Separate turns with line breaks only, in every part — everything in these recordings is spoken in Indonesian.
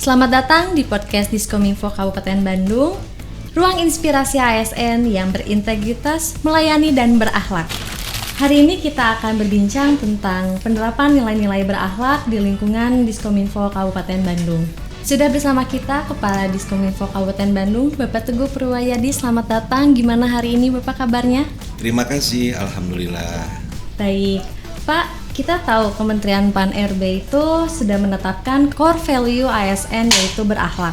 Selamat datang di podcast Diskominfo Kabupaten Bandung, ruang inspirasi ASN yang berintegritas, melayani, dan berakhlak. Hari ini kita akan berbincang tentang penerapan nilai-nilai berakhlak di lingkungan Diskominfo Kabupaten Bandung. Sudah bersama kita Kepala Diskominfo Kabupaten Bandung, Bapak Teguh Purwayadi. Selamat datang, gimana hari ini Bapak kabarnya?
Terima kasih, Alhamdulillah.
Baik, Pak. Kita tahu Kementerian Pan-RB itu sudah menetapkan core value ASN yaitu berakhlak.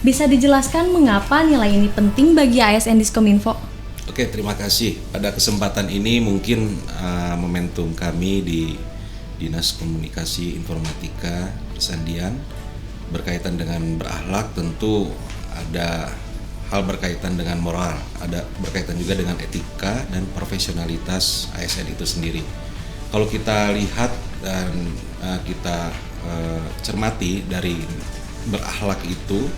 Bisa dijelaskan mengapa nilai ini penting bagi ASN Diskominfo?
Oke, terima kasih. Pada kesempatan ini mungkin momentum kami di Dinas Komunikasi Informatika Persandian berkaitan dengan berakhlak, tentu ada hal berkaitan dengan moral, ada berkaitan juga dengan etika dan profesionalitas ASN itu sendiri. Kalau kita lihat dan kita cermati dari berakhlak itu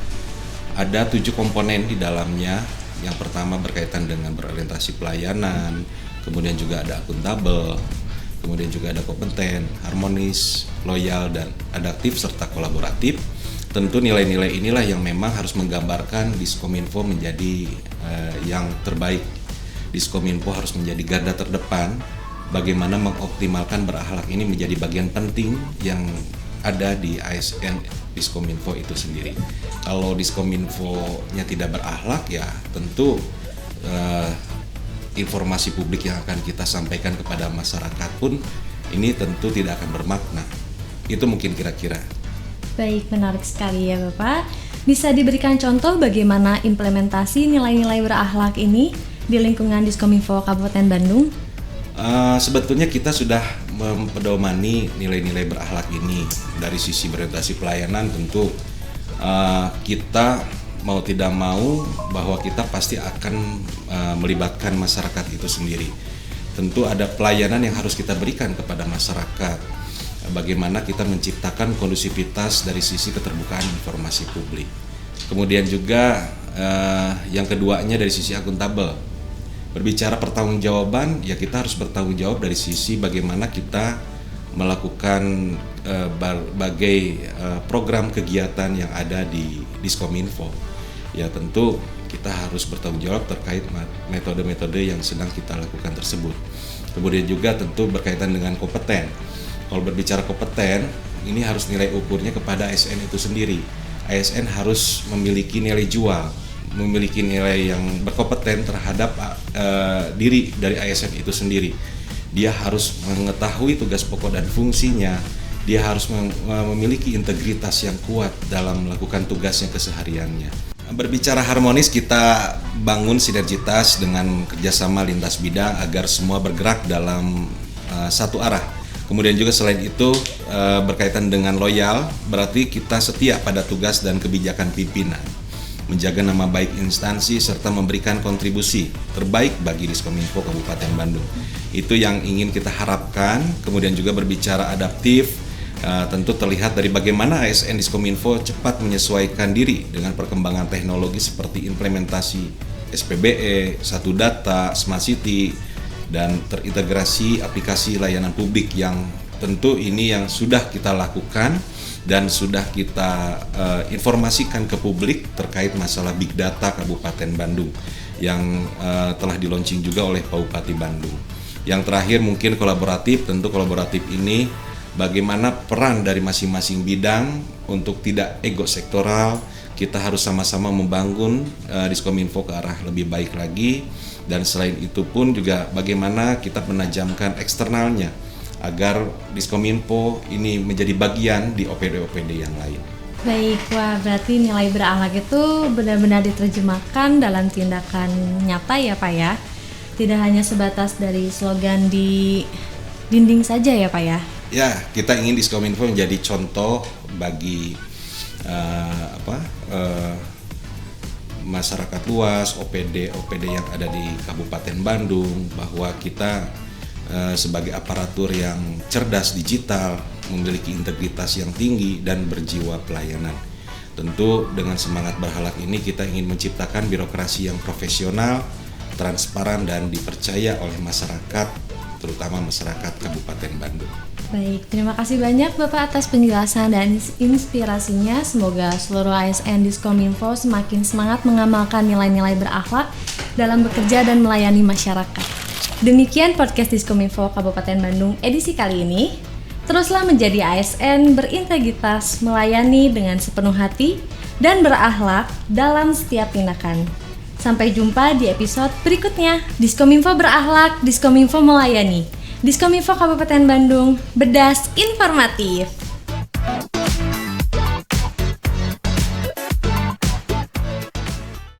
ada 7 komponen di dalamnya. Yang pertama berkaitan dengan berorientasi pelayanan, kemudian juga ada akuntabel, kemudian juga ada kompeten, harmonis, loyal, dan adaptif serta kolaboratif. Tentu nilai-nilai inilah yang memang harus menggambarkan Diskominfo menjadi yang terbaik. Diskominfo harus menjadi garda terdepan bagaimana mengoptimalkan berakhlak ini menjadi bagian penting yang ada di ASN Diskominfo itu sendiri. Kalau Diskominfo-nya tidak berakhlak, ya tentu informasi publik yang akan kita sampaikan kepada masyarakat pun ini tentu tidak akan bermakna. Itu mungkin kira-kira.
Baik, menarik sekali ya Bapak. Bisa diberikan contoh bagaimana implementasi nilai-nilai berakhlak ini di lingkungan Diskominfo Kabupaten Bandung?
Sebetulnya kita sudah mempedomani nilai-nilai berakhlak ini. Dari sisi berorientasi pelayanan tentu kita mau tidak mau bahwa kita pasti akan melibatkan masyarakat itu sendiri. Tentu ada pelayanan yang harus kita berikan kepada masyarakat. Bagaimana kita menciptakan kondusivitas dari sisi keterbukaan informasi publik. Kemudian juga yang keduanya dari sisi akuntabel. Berbicara pertanggungjawaban, ya kita harus bertanggung jawab dari sisi bagaimana kita melakukan berbagai program kegiatan yang ada di Diskominfo. Ya tentu kita harus bertanggung jawab terkait metode-metode yang sedang kita lakukan tersebut. Kemudian juga tentu berkaitan dengan kompeten. Kalau berbicara kompeten, ini harus nilai ukurnya kepada ASN itu sendiri. ASN harus memiliki nilai jual, memiliki nilai yang berkompeten terhadap diri dari ASN itu sendiri. Dia harus mengetahui tugas pokok dan fungsinya. Dia harus memiliki integritas yang kuat dalam melakukan tugasnya kesehariannya. Berbicara harmonis, kita bangun sinergitas dengan kerjasama lintas bidang agar semua bergerak dalam satu arah. Kemudian juga selain itu berkaitan dengan loyal, berarti kita setia pada tugas dan kebijakan pimpinan, menjaga nama baik instansi serta memberikan kontribusi terbaik bagi Diskominfo Kabupaten Bandung. Itu yang ingin kita harapkan. Kemudian juga berbicara adaptif, tentu terlihat dari bagaimana ASN Diskominfo cepat menyesuaikan diri dengan perkembangan teknologi seperti implementasi SPBE, Satu Data, Smart City, dan terintegrasi aplikasi layanan publik yang tentu ini yang sudah kita lakukan dan sudah kita informasikan ke publik terkait masalah Big Data Kabupaten Bandung yang telah di-launching juga oleh Pak Bupati Bandung. Yang terakhir mungkin kolaboratif, tentu kolaboratif ini bagaimana peran dari masing-masing bidang untuk tidak ego sektoral. Kita harus sama-sama membangun Diskominfo ke arah lebih baik lagi, dan selain itu pun juga bagaimana kita menajamkan eksternalnya agar Diskominfo ini menjadi bagian di OPD-OPD yang lain.
Baik, wah berarti nilai berakhlak itu benar-benar diterjemahkan dalam tindakan nyata ya Pak ya? Tidak hanya sebatas dari slogan di dinding saja ya Pak ya?
Ya, kita ingin Diskominfo menjadi contoh bagi masyarakat luas, OPD yang ada di Kabupaten Bandung, bahwa kita sebagai aparatur yang cerdas digital, memiliki integritas yang tinggi dan berjiwa pelayanan. Tentu dengan semangat berakhlak ini kita ingin menciptakan birokrasi yang profesional, transparan dan dipercaya oleh masyarakat, terutama masyarakat Kabupaten Bandung.
Baik, terima kasih banyak Bapak atas penjelasan dan inspirasinya. Semoga seluruh ASN Diskominfo semakin semangat mengamalkan nilai-nilai berakhlak dalam bekerja dan melayani masyarakat. Demikian podcast Diskominfo Kabupaten Bandung edisi kali ini. Teruslah menjadi ASN berintegritas, melayani dengan sepenuh hati, dan berakhlak dalam setiap tindakan. Sampai jumpa di episode berikutnya. Diskominfo berakhlak, Diskominfo melayani. Diskominfo Kabupaten Bandung, bedas informatif.